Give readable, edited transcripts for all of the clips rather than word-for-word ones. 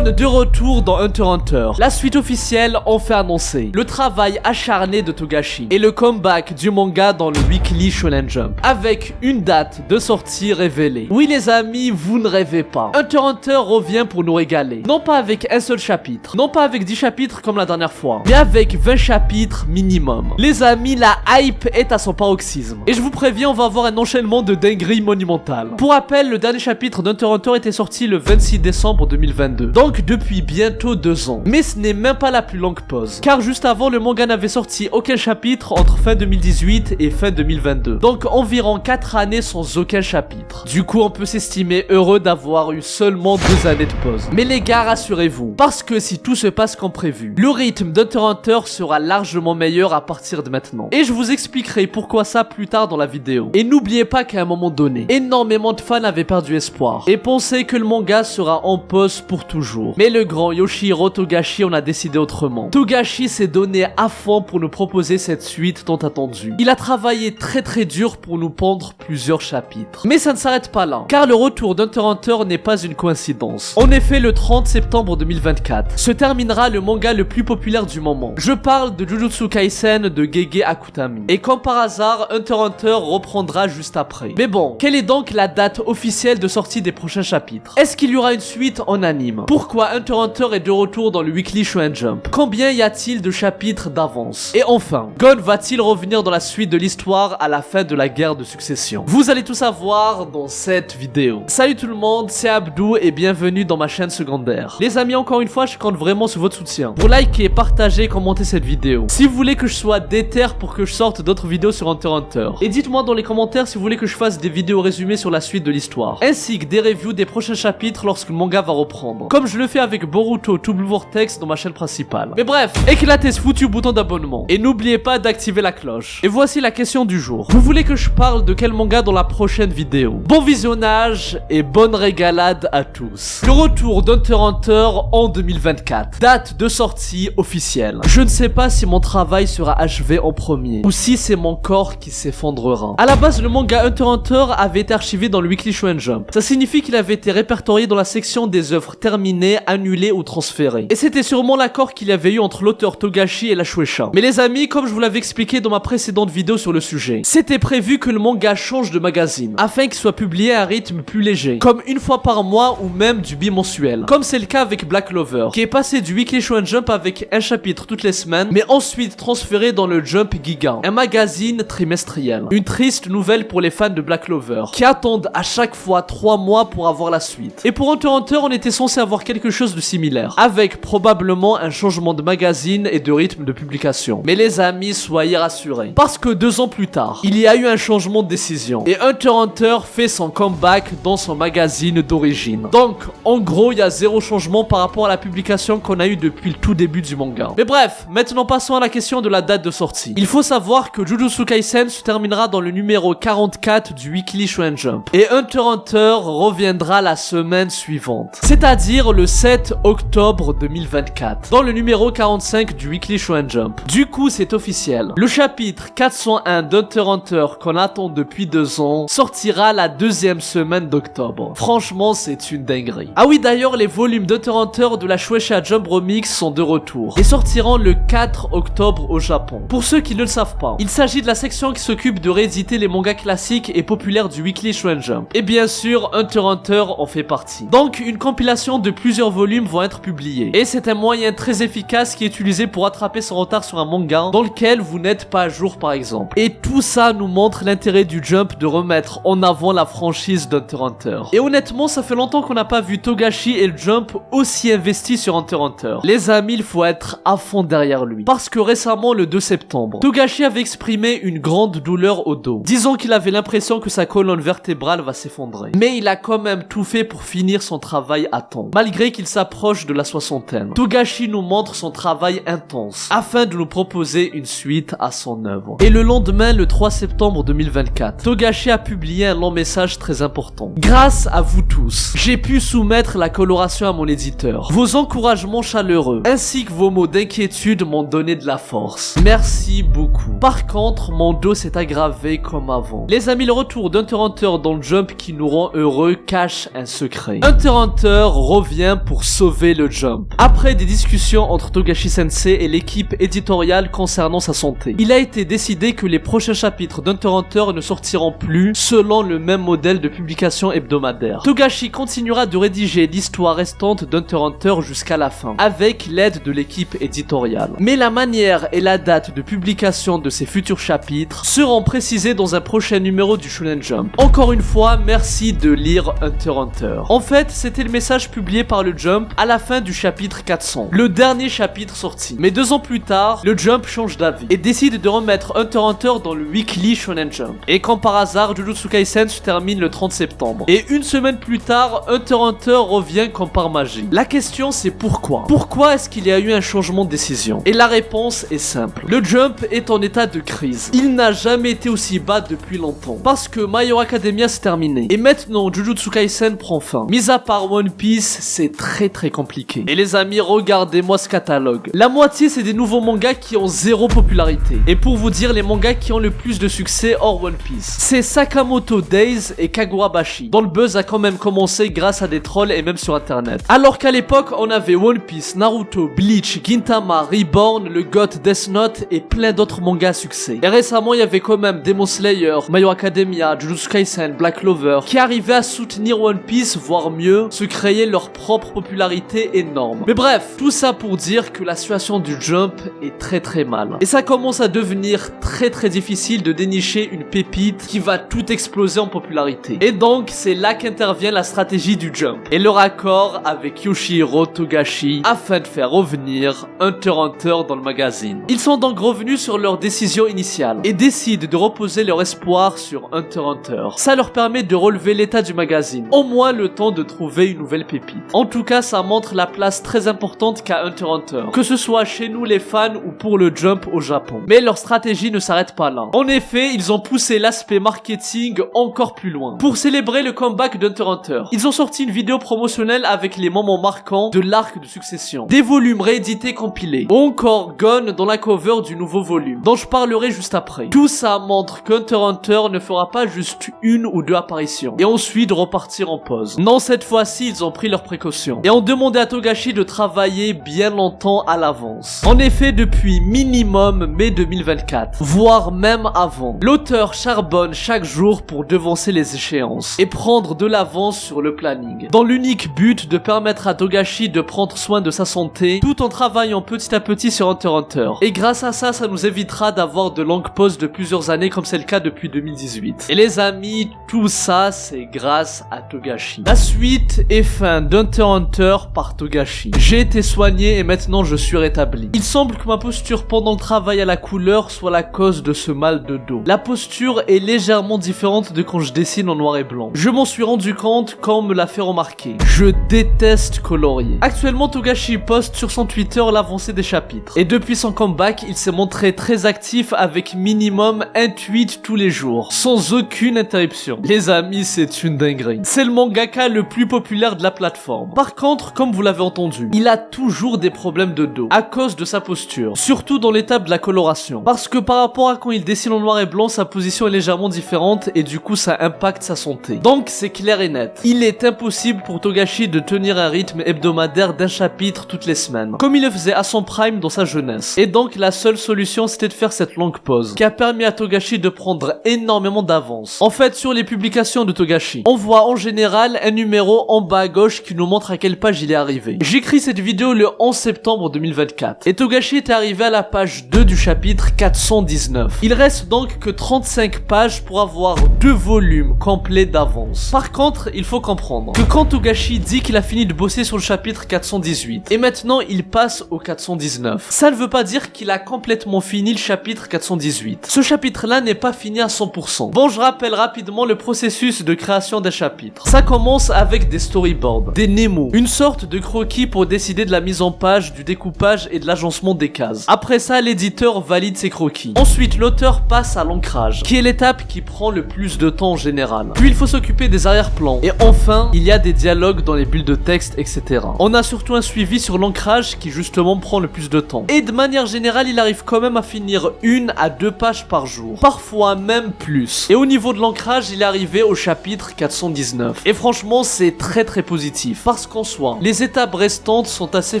Gon de retour dans Hunter x Hunter. La suite officielle enfin annoncée. Le travail acharné de Togashi et le comeback du manga dans le Weekly Shonen Jump avec une date de sortie révélée. Oui les amis, vous ne rêvez pas. Hunter x Hunter revient pour nous régaler. Non pas avec un seul chapitre, non pas avec 10 chapitres comme la dernière fois, mais avec 20 chapitres minimum. Les amis, la hype est à son paroxysme. Et je vous préviens, on va avoir un enchaînement de dingueries monumentales. Pour rappel, le dernier chapitre d'Hunter x Hunter était sorti le 26 décembre 2022. Donc depuis bientôt 2 ans. Mais ce n'est même pas la plus longue pause. Car juste avant, le manga n'avait sorti aucun chapitre entre fin 2018 et fin 2022. Donc environ 4 années sans aucun chapitre. Du coup, on peut s'estimer heureux d'avoir eu seulement 2 années de pause. Mais les gars, rassurez-vous. Parce que si tout se passe comme prévu, le rythme d'Hunter x Hunter sera largement meilleur à partir de maintenant. Et je vous expliquerai pourquoi ça plus tard dans la vidéo. Et n'oubliez pas qu'à un moment donné, énormément de fans avaient perdu espoir et pensaient que le manga sera en pause pour toujours. Mais le grand Yoshihiro Togashi en a décidé autrement. Togashi s'est donné à fond pour nous proposer cette suite tant attendue. Il a travaillé très dur pour nous pondre plusieurs chapitres. Mais ça ne s'arrête pas là, car le retour d'Hunter x Hunter n'est pas une coïncidence. En effet, le 30 septembre 2024 se terminera le manga le plus populaire du moment. Je parle de Jujutsu Kaisen de Gege Akutami. Et comme par hasard, Hunter x Hunter reprendra juste après. Mais bon, quelle est donc la date officielle de sortie des prochains chapitres? Est-ce qu'il y aura une suite en anime? Pourquoi Hunter x Hunter est de retour dans le Weekly Shonen Jump? Combien y a-t-il de chapitres d'avance? Et enfin, Gon va-t-il revenir dans la suite de l'histoire à la fin de la guerre de succession? Vous allez tout savoir dans cette vidéo. Salut tout le monde, c'est Abdou et bienvenue dans ma chaîne secondaire. Les amis, encore une fois, je compte vraiment sur votre soutien pour liker, partager et commenter cette vidéo. Si vous voulez que je sois déter pour que je sorte d'autres vidéos sur Hunter x Hunter. Et dites-moi dans les commentaires si vous voulez que je fasse des vidéos résumées sur la suite de l'histoire, ainsi que des reviews des prochains chapitres lorsque le manga va reprendre, comme je le fais avec Boruto to Blue Vortex dans ma chaîne principale. Mais bref, éclatez ce foutu bouton d'abonnement et n'oubliez pas d'activer la cloche. Et voici la question du jour. Vous voulez que je parle de quel manga dans la prochaine vidéo? Bon visionnage et bonne régalade à tous. Le retour d'Hunter x Hunter en 2024. Date de sortie officielle. Je ne sais pas si mon travail sera achevé en premier ou si c'est mon corps qui s'effondrera. À la base, le manga Hunter x Hunter avait été archivé dans le Weekly Shonen Jump. Ça signifie qu'il avait été répertorié dans la section des œuvres terminées, annulées ou transférées. Et c'était sûrement l'accord qu'il y avait eu entre l'auteur Togashi et la Shueisha. Mais les amis, comme je vous l'avais expliqué dans ma précédente vidéo sur le sujet, c'était prévu que le manga change de magazine afin qu'il soit publié à un rythme plus léger, comme une fois par mois ou même du bimensuel, comme c'est le cas avec Black Clover, qui est passé du Weekly Shonen Jump avec un chapitre toutes les semaines, mais ensuite transféré dans le Jump Giga, un magazine trimestriel. Une triste nouvelle pour les fans de Black Clover, qui attendent à chaque fois 3 mois pour avoir la suite. Et pour Hunter x Hunter, on était censé avoir quelque chose de similaire, avec probablement un changement de magazine et de rythme de publication. Mais les amis, soyez rassurés, parce que 2 ans plus tard, il y a eu un changement de décision, et Hunter x Hunter fait son comeback dans son magazine d'origine. Donc, en gros, il y a 0 changement par rapport à la publication qu'on a eu depuis le tout début du manga. Mais bref, maintenant passons à la question de la date de sortie. Il faut savoir que Jujutsu Kaisen se terminera dans le numéro 44 du Weekly Shonen Jump, et Hunter x Hunter reviendra la semaine suivante, c'est-à-dire le 7 octobre 2024, dans le numéro 45 du Weekly Shonen Jump. Du coup, c'est officiel. Le chapitre 401 d'Hunter x Hunter qu'on attend depuis 2 ans sortira la 2e semaine d'octobre. Franchement, c'est une dinguerie. Ah oui, d'ailleurs, les volumes d'Hunter x Hunter de la Shueisha Jump Remix sont de retour et sortiront le 4 octobre au Japon. Pour ceux qui ne le savent pas, il s'agit de la section qui s'occupe de rééditer les mangas classiques et populaires du Weekly Shonen Jump. Et bien sûr, Hunter x Hunter en fait partie. Donc, une compilation de plusieurs volumes vont être publiés. Et c'est un moyen très efficace qui est utilisé pour rattraper son retard sur un manga dans lequel vous n'êtes pas à jour par exemple. Et tout ça nous montre l'intérêt du Jump de remettre en avant la franchise d'Hunter x Hunter. Et honnêtement, ça fait longtemps qu'on n'a pas vu Togashi et le Jump aussi investis sur Hunter x Hunter. Les amis, il faut être à fond derrière lui. Parce que récemment, le 2 septembre, Togashi avait exprimé une grande douleur au dos. Disons qu'il avait l'impression que sa colonne vertébrale va s'effondrer. Mais il a quand même tout fait pour finir son travail à temps, malgré qu'il s'approche de la soixantaine. Togashi nous montre son travail intense, afin de nous proposer une suite à son œuvre. Et le lendemain, le 3 septembre 2024, Togashi a publié un long message très important. Grâce à vous tous, j'ai pu soumettre la coloration à mon éditeur. Vos encouragements chaleureux, ainsi que vos mots d'inquiétude m'ont donné de la force. Merci beaucoup. Par contre, mon dos s'est aggravé comme avant. Les amis, le retour d'Hunter x Hunter dans le Jump qui nous rend heureux cache un secret. Hunter x Hunter revient moyens pour sauver le Jump. Après des discussions entre Togashi Sensei et l'équipe éditoriale concernant sa santé, il a été décidé que les prochains chapitres d'Hunter x Hunter ne sortiront plus selon le même modèle de publication hebdomadaire. Togashi continuera de rédiger l'histoire restante d'Hunter x Hunter jusqu'à la fin, avec l'aide de l'équipe éditoriale. Mais la manière et la date de publication de ces futurs chapitres seront précisés dans un prochain numéro du Shonen Jump. Encore une fois, merci de lire Hunter x Hunter. En fait, c'était le message publié par le Jump à la fin du chapitre 400, le dernier chapitre sorti. Mais 2 ans plus tard, le Jump change d'avis et décide de remettre Hunter x Hunter dans le Weekly Shonen Jump. Et comme par hasard, Jujutsu Kaisen se termine le 30 septembre. Et une semaine plus tard, Hunter x Hunter revient comme par magie. La question c'est pourquoi? Pourquoi est-ce qu'il y a eu un changement de décision? Et la réponse est simple. Le Jump est en état de crise. Il n'a jamais été aussi bas depuis longtemps. Parce que My Hero Academia s'est terminé. Et maintenant, Jujutsu Kaisen prend fin. Mis à part One Piece, c'est très compliqué. Et les amis, regardez-moi ce catalogue. La moitié, c'est des nouveaux mangas qui ont 0 popularité. Et pour vous dire, les mangas qui ont le plus de succès hors One Piece, c'est Sakamoto Days et Kaguabashi, dont le buzz a quand même commencé grâce à des trolls et même sur internet. Alors qu'à l'époque, on avait One Piece, Naruto, Bleach, Gintama, Reborn, le GOT Death Note et plein d'autres mangas à succès. Et récemment, il y avait quand même Demon Slayer, My Hero Academia, Jujutsu Kaisen, Black Clover, qui arrivaient à soutenir One Piece, voire mieux, se créer leur propre popularité énorme. Mais bref, tout ça pour dire que la situation du Jump est très mal. Et ça commence à devenir très difficile de dénicher une pépite qui va tout exploser en popularité. Et donc, c'est là qu'intervient la stratégie du Jump et leur accord avec Yoshihiro Togashi afin de faire revenir Hunter x Hunter dans le magazine. Ils sont donc revenus sur leur décision initiale et décident de reposer leur espoir sur Hunter x Hunter. Ça leur permet de relever l'état du magazine, au moins le temps de trouver une nouvelle pépite. En tout cas, ça montre la place très importante qu'a Hunter x Hunter, que ce soit chez nous les fans ou pour le Jump au Japon. Mais leur stratégie ne s'arrête pas là. En effet, ils ont poussé l'aspect marketing encore plus loin. Pour célébrer le comeback d'Hunter x Hunter, ils ont sorti une vidéo promotionnelle avec les moments marquants de l'arc de succession, des volumes réédités compilés, ou encore Gon dans la cover du nouveau volume, dont je parlerai juste après. Tout ça montre qu'Hunter x Hunter ne fera pas juste 1 ou 2 apparitions, et ensuite repartir en pause. Non, cette fois-ci, ils ont pris leurs précautions, et ont demandé à Togashi de travailler bien longtemps à l'avance. En effet, depuis minimum mai 2024, voire même avant, l'auteur charbonne chaque jour pour devancer les échéances, et prendre de l'avance sur le planning, dans l'unique but de permettre à Togashi de prendre soin de sa santé, tout en travaillant petit à petit sur Hunter x Hunter. Et grâce à ça, ça nous évitera d'avoir de longues pauses de plusieurs années comme c'est le cas depuis 2018. Et les amis, tout ça, c'est grâce à Togashi. La suite est fin d'Hunter x Hunter par Togashi. J'ai été soigné et maintenant je suis rétabli. Il semble que ma posture pendant le travail à la couleur soit la cause de ce mal de dos. La posture est légèrement différente de quand je dessine en noir et blanc. Je m'en suis rendu compte quand on me l'a fait remarquer. Je déteste colorier. Actuellement, Togashi poste sur son Twitter l'avancée des chapitres. Et depuis son comeback, il s'est montré très actif avec minimum un tweet tous les jours, sans aucune interruption. Les amis, c'est une dinguerie. C'est le mangaka le plus populaire de la plateforme. Par contre, comme vous l'avez entendu, il a toujours des problèmes de dos à cause de sa posture, surtout dans l'étape de la coloration. Parce que par rapport à quand il dessine en noir et blanc, sa position est légèrement différente et du coup ça impacte sa santé. Donc c'est clair et net. Il est impossible pour Togashi de tenir un rythme hebdomadaire d'un chapitre toutes les semaines, comme il le faisait à son prime dans sa jeunesse. Et donc la seule solution c'était de faire cette longue pause, qui a permis à Togashi de prendre énormément d'avance. En fait, sur les publications de Togashi, on voit en général un numéro en bas à gauche qui nous montre à quelle page il est arrivé. J'écris cette vidéo le 11 septembre 2024, et Togashi est arrivé à la page 2 du chapitre 419. Il reste donc que 35 pages pour avoir 2 volumes complets d'avance. Par contre, il faut comprendre que quand Togashi dit qu'il a fini de bosser sur le chapitre 418, et maintenant il passe au 419, ça ne veut pas dire qu'il a complètement fini le chapitre 418. Ce chapitre-là n'est pas fini à 100%. Bon, je rappelle rapidement le processus de création d'un chapitre. Ça commence avec des storyboards, des Nemo, une sorte de croquis pour décider de la mise en page, du découpage et de l'agencement des cases. Après ça, l'éditeur valide ses croquis. Ensuite, l'auteur passe à l'ancrage, qui est l'étape qui prend le plus de temps en général. Puis il faut s'occuper des arrière-plans. Et enfin, il y a des dialogues dans les bulles de texte, etc. On a surtout un suivi sur l'ancrage qui justement prend le plus de temps. Et de manière générale, il arrive quand même à finir 1 à 2 pages par jour. Parfois même plus. Et au niveau de l'ancrage, il est arrivé au chapitre 419. Et franchement, c'est très positif. Parce qu'en soi, les étapes restantes sont assez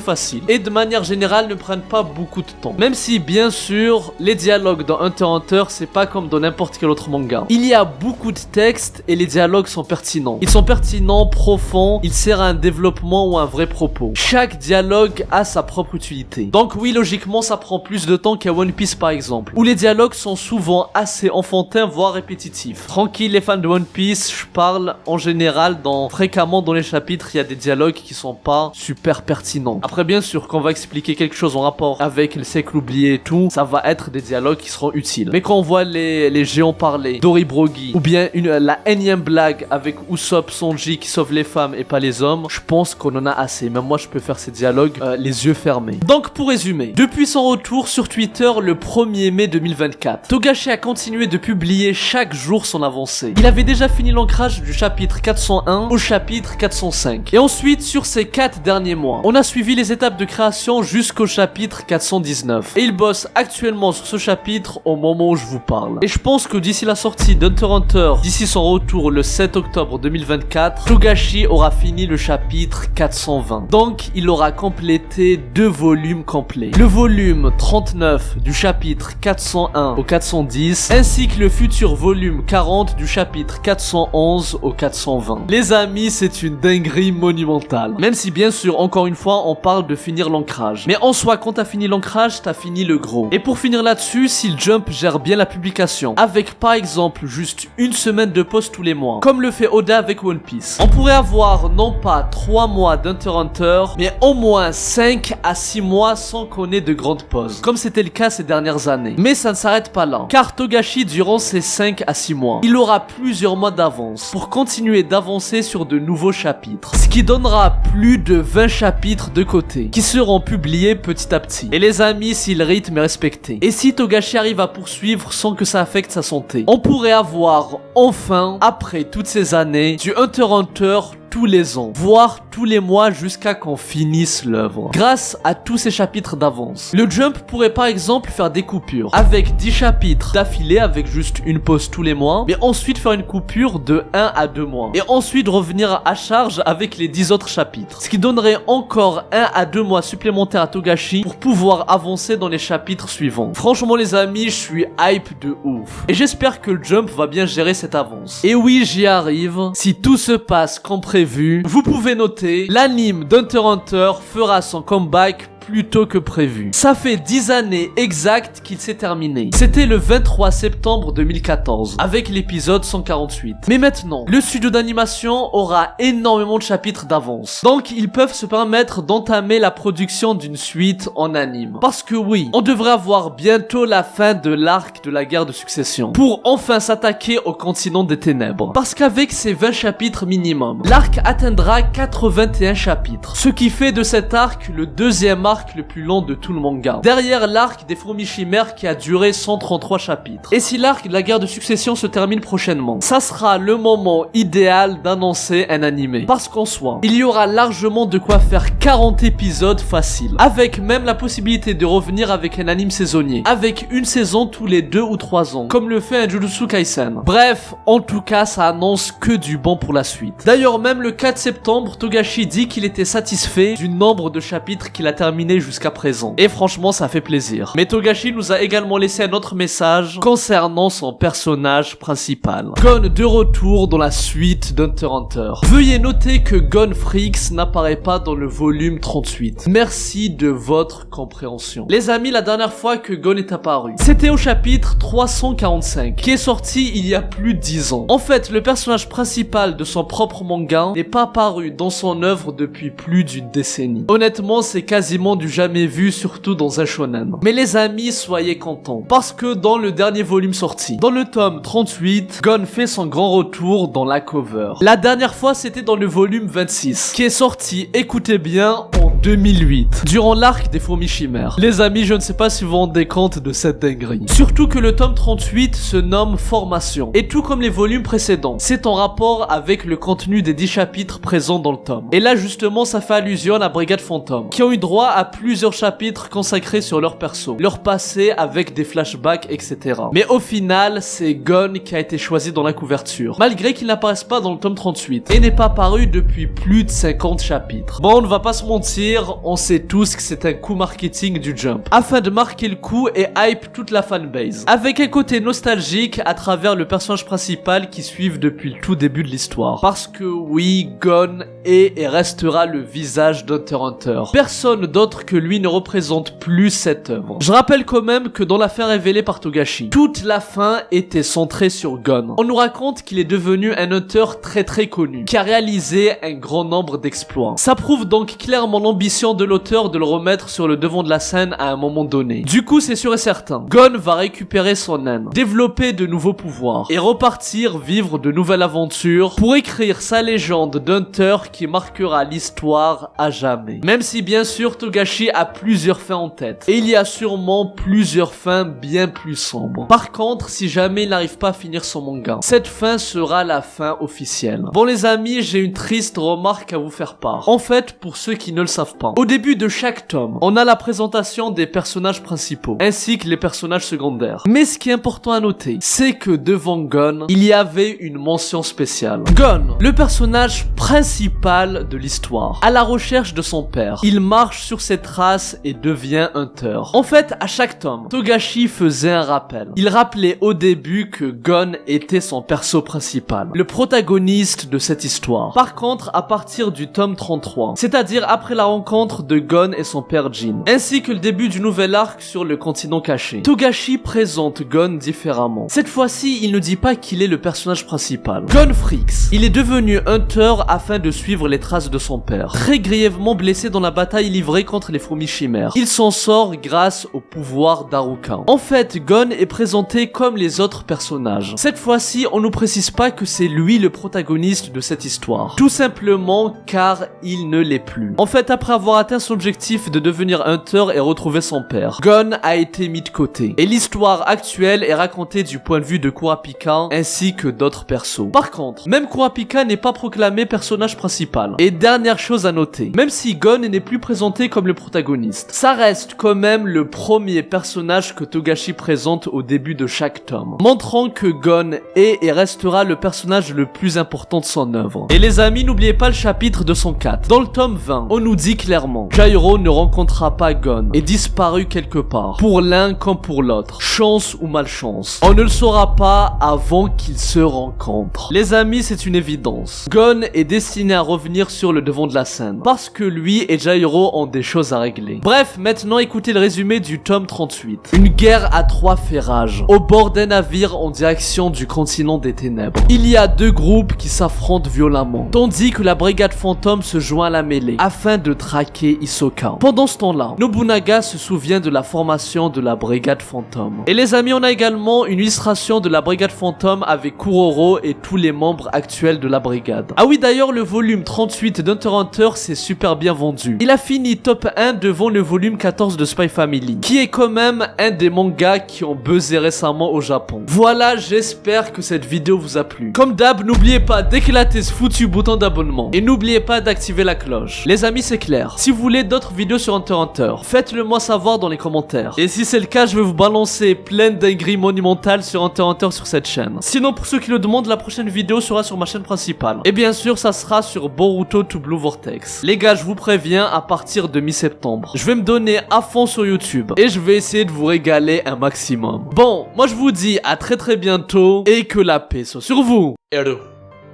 faciles et de manière générale ne prennent pas beaucoup de temps. Même si bien sûr, les dialogues dans Hunter x Hunter c'est pas comme dans n'importe quel autre manga. Il y a beaucoup de textes et les dialogues sont pertinents. Ils sont pertinents, profonds, ils servent à un développement ou un vrai propos. Chaque dialogue a sa propre utilité. Donc oui, logiquement ça prend plus de temps qu'à One Piece par exemple, où les dialogues sont souvent assez enfantins voire répétitifs. Tranquille les fans de One Piece, je parle en général fréquemment dans les chapitres, il y a des dialogues qui sont pas super pertinents. Après bien sûr, quand on va expliquer quelque chose en rapport avec le siècle oublié et tout, ça va être des dialogues qui seront utiles. Mais quand on voit les géants parler, Dory Brogy, ou bien la énième blague avec Usopp Sanji qui sauve les femmes et pas les hommes, je pense qu'on en a assez. Même moi je peux faire ces dialogues les yeux fermés. Donc pour résumer, depuis son retour sur Twitter le 1er mai 2024, Togashi a continué de publier chaque jour son avancée. Il avait déjà fini l'ancrage du chapitre 401 au chapitre 405. Et ensuite, sur ces 4 derniers mois, on a suivi les étapes de création jusqu'au chapitre 419. Et il bosse actuellement sur ce chapitre au moment où je vous parle. Et je pense que d'ici la sortie d'Hunter x Hunter, d'ici son retour le 7 octobre 2024, Togashi aura fini le chapitre 420. Donc, il aura complété 2 volumes complets. Le volume 39 du chapitre 401 au 410, ainsi que le futur volume 40 du chapitre 411 au 420. Les amis, c'est une dinguerie monumentale. Même si bien sûr, encore une fois, on parle de finir l'ancrage. Mais en soi, quand t'as fini l'ancrage, t'as fini le gros. Et pour finir là-dessus, si le Jump gère bien la publication, avec par exemple juste une semaine de post tous les mois, comme le fait Oda avec One Piece, on pourrait avoir non pas 3 mois d'Hunter x Hunter, mais au moins 5 à 6 mois sans qu'on ait de grandes pauses, comme c'était le cas ces dernières années. Mais ça ne s'arrête pas là, car Togashi, durant ces 5 à 6 mois, il aura plusieurs mois d'avance pour continuer d'avancer sur de nouveaux chapitres, ce qui donnera plus de 20 chapitres de côté, qui seront publiés petit à petit. Et les amis, si le rythme est respecté, et si Togashi arrive à poursuivre sans que ça affecte sa santé, on pourrait avoir enfin, après toutes ces années, du Hunter x Hunter tous les ans, voire tous les mois jusqu'à qu'on finisse l'œuvre. Grâce à tous ces chapitres d'avance. Le Jump pourrait par exemple faire des coupures, avec 10 chapitres d'affilée avec juste une pause tous les mois, mais ensuite faire une coupure de 1 à 2 mois. Et ensuite revenir à charge avec les 10 autres chapitres. Ce qui donnerait encore 1 à 2 mois supplémentaires à Togashi pour pouvoir avancer dans les chapitres suivants. Franchement les amis, je suis hype de ouf. Et j'espère que le Jump va bien gérer cette avance. Et oui, j'y arrive. Si tout se passe comme prévu, vous pouvez noter, l'anime d'Hunter x Hunter fera son comeback plus tôt que prévu. Ça fait 10 années exactes qu'il s'est terminé. C'était le 23 septembre 2014, avec l'épisode 148. Mais maintenant, le studio d'animation aura énormément de chapitres d'avance. Donc, ils peuvent se permettre d'entamer la production d'une suite en anime. Parce que oui, on devrait avoir bientôt la fin de l'arc de la guerre de succession, pour enfin s'attaquer au continent des ténèbres. Parce qu'avec ces 20 chapitres minimum, l'arc atteindra 81 chapitres. Ce qui fait de cet arc le deuxième arc le plus long de tout le manga, derrière l'arc des fourmis chimères qui a duré 133 chapitres. Et si l'arc de la guerre de succession se termine prochainement, ça sera le moment idéal d'annoncer un animé. Parce qu'en soi, il y aura largement de quoi faire 40 épisodes faciles, avec même la possibilité de revenir avec un anime saisonnier, avec une saison tous les 2 ou 3 ans, comme le fait un Jujutsu Kaisen. Bref, en tout cas, ça annonce que du bon pour la suite. D'ailleurs, même le 4 septembre, Togashi dit qu'il était satisfait du nombre de chapitres qu'il a terminé jusqu'à présent. Et franchement, ça fait plaisir. Mais Togashi nous a également laissé un autre message concernant son personnage principal. Gon de retour dans la suite d'Hunter x Hunter. Veuillez noter que Gon Freaks n'apparaît pas dans le volume 38. Merci de votre compréhension. Les amis, la dernière fois que Gon est apparu, c'était au chapitre 345, qui est sorti il y a plus de 10 ans. En fait, le personnage principal de son propre manga n'est pas apparu dans son œuvre depuis plus d'une décennie. Honnêtement, c'est quasiment du jamais vu, surtout dans un shonen. Mais les amis, soyez contents, parce que dans le dernier volume sorti, dans le tome 38, Gon fait son grand retour dans la cover. La dernière fois, c'était dans le volume 26, qui est sorti, écoutez bien, en 2008, durant l'arc des fourmis chimères. Les amis, je ne sais pas si vous vous rendez compte de cette dinguerie. Surtout que le tome 38 se nomme Formation. Et tout comme les volumes précédents, c'est en rapport avec le contenu des 10 chapitres présents dans le tome. Et là justement, ça fait allusion à la Brigade Fantôme, qui ont eu droit à plusieurs chapitres consacrés sur leur perso, leur passé avec des flashbacks, etc. Mais au final, c'est Gon qui a été choisi dans la couverture, malgré qu'il n'apparaisse pas dans le tome 38, et n'est pas paru depuis plus de 50 chapitres. Bon, on ne va pas se mentir, on sait tous que c'est un coup marketing du Jump, afin de marquer le coup et hype toute la fanbase, avec un côté nostalgique à travers le personnage principal qui suivent depuis le tout début de l'histoire. Parce que oui, Gon est et restera le visage d'Hunter x Hunter. Personne d'autre que lui ne représente plus cette œuvre. Je rappelle quand même que dans la fin révélée par Togashi, toute la fin était centrée sur Gon. On nous raconte qu'il est devenu un Hunter très connu, qui a réalisé un grand nombre d'exploits. Ça prouve donc clairement l'ambition de l'auteur de le remettre sur le devant de la scène à un moment donné. Du coup, c'est sûr et certain, Gon va récupérer son âne, développer de nouveaux pouvoirs, et repartir vivre de nouvelles aventures pour écrire sa légende d'Hunter qui marquera l'histoire à jamais. Même si bien sûr Togashi a plusieurs fins en tête, et il y a sûrement plusieurs fins bien plus sombres. Par contre, si jamais il n'arrive pas à finir son manga, cette fin sera la fin officielle. Bon les amis, j'ai une triste remarque à vous faire part. En fait, pour ceux qui ne le savent pas, au début de chaque tome, on a la présentation des personnages principaux, ainsi que les personnages secondaires. Mais ce qui est important à noter, c'est que devant Gon, il y avait une mention spéciale. Gon, le personnage principal de l'histoire, à la recherche de son père. Il marche sur ses traces et devient Hunter. En fait, à chaque tome, Togashi faisait un rappel. Il rappelait au début que Gon était son perso principal, le protagoniste de cette histoire. Par contre, à partir du tome 33, c'est-à-dire après la rencontre de Gon et son père Jin, ainsi que le début du nouvel arc sur le continent caché, Togashi présente Gon différemment. Cette fois-ci, il ne dit pas qu'il est le personnage principal. Gon Freaks, il est devenu Hunter afin de suivre les traces de son père, très grièvement blessé dans la bataille livrée contre les fourmis chimères. Il s'en sort grâce au pouvoir d'Haruka. En fait, Gon est présenté comme les autres personnages. Cette fois-ci, on nous précise pas que c'est lui le protagoniste de cette histoire. Tout simplement car il ne l'est plus. En fait, après avoir atteint son objectif de devenir Hunter et retrouver son père, Gon a été mis de côté. Et l'histoire actuelle est racontée du point de vue de Kurapika ainsi que d'autres persos. Par contre, même Kurapika n'est pas proclamé personnage principal. Et dernière chose à noter, même si Gon n'est plus présenté comme le protagoniste, ça reste quand même le premier personnage que Togashi présente au début de chaque tome, montrant que Gon est et restera le personnage le plus important de son œuvre. Et les amis, n'oubliez pas le chapitre 204. Dans le tome 20, on nous dit clairement, Jairo ne rencontrera pas Gon et disparu quelque part, pour l'un comme pour l'autre, chance ou malchance. On ne le saura pas avant qu'ils se rencontrent. Les amis, c'est une évidence. Gon est destiné à revenir sur le devant de la scène, parce que lui et Jairo ont des choses à régler. Bref, maintenant écoutez le résumé du tome 38. Une guerre à 3 fait rage, au bord d'un navire en direction du continent des ténèbres. Il y a 2 groupes qui s'affrontent violemment, tandis que la brigade fantôme se joint à la mêlée, afin de traquer Hisoka. Pendant ce temps-là, Nobunaga se souvient de la formation de la brigade fantôme. Et les amis, on a également une illustration de la brigade fantôme avec Kuroro et tous les membres actuels de la brigade. Ah oui, d'ailleurs, le volume 38 d'Hunter x Hunter s'est super bien vendu. Il a fini top 1 devant le volume 14 de Spy Family, qui est quand même un des mangas qui ont buzzé récemment au Japon. Voilà, j'espère que cette vidéo vous a plu. Comme d'hab, n'oubliez pas d'éclater ce foutu bouton d'abonnement et n'oubliez pas d'activer la cloche. Les amis, c'est clair. Si vous voulez d'autres vidéos sur Hunter x Hunter, faites-le moi savoir dans les commentaires. Et si c'est le cas, je vais vous balancer plein dingueries monumentales sur Hunter x Hunter sur cette chaîne. Sinon, pour ceux qui le demandent, la prochaine vidéo sera sur ma chaîne principale. Et bien sûr, ça sera sur Boruto to Blue Vortex. Les gars, je vous préviens, à partir de mi-septembre, je vais me donner à fond sur YouTube et je vais essayer de vous régaler un maximum. Bon, moi je vous dis à très bientôt et que la paix soit sur vous.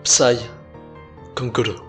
Psy Concorde.